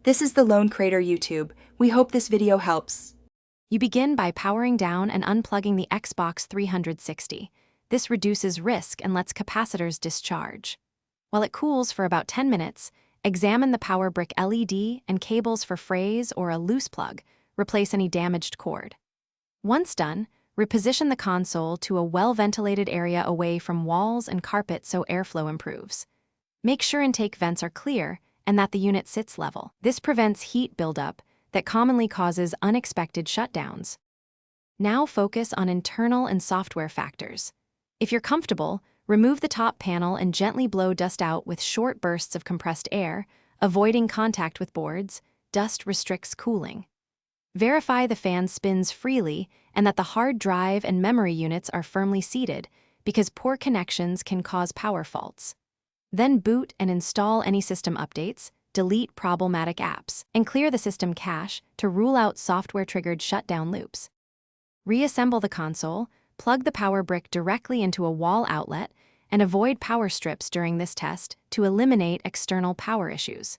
This is the Lone Crater YouTube. We hope this video helps. You begin by powering down and unplugging the Xbox 360. This reduces risk and lets capacitors discharge. While it cools for about 10 minutes, examine the power brick LED and cables for frays or a loose plug. Replace any damaged cord. Once done, reposition the console to a well-ventilated area away from walls and carpet so airflow improves. Make sure intake vents are clear and that the unit sits level. This prevents heat buildup that commonly causes unexpected shutdowns. Now focus on internal and software factors. If you're comfortable, remove the top panel and gently blow dust out with short bursts of compressed air, avoiding contact with boards. Dust restricts cooling. Verify the fan spins freely and that the hard drive and memory units are firmly seated, because poor connections can cause power faults. Then boot and install any system updates, delete problematic apps, and clear the system cache to rule out software-triggered shutdown loops. Reassemble the console, plug the power brick directly into a wall outlet, and avoid power strips during this test to eliminate external power issues.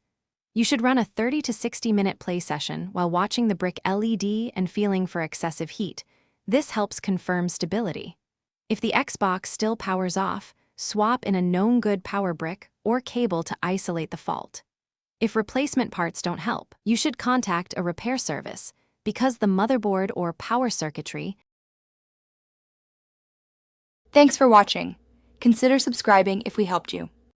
You should run a 30 to 60-minute play session while watching the brick LED and feeling for excessive heat. This helps confirm stability. If the Xbox still powers off, swap in a known good power brick or cable to isolate the fault. If replacement parts don't help, you should contact a repair service, because the motherboard or power circuitry. Thanks for watching. Consider subscribing if we helped you.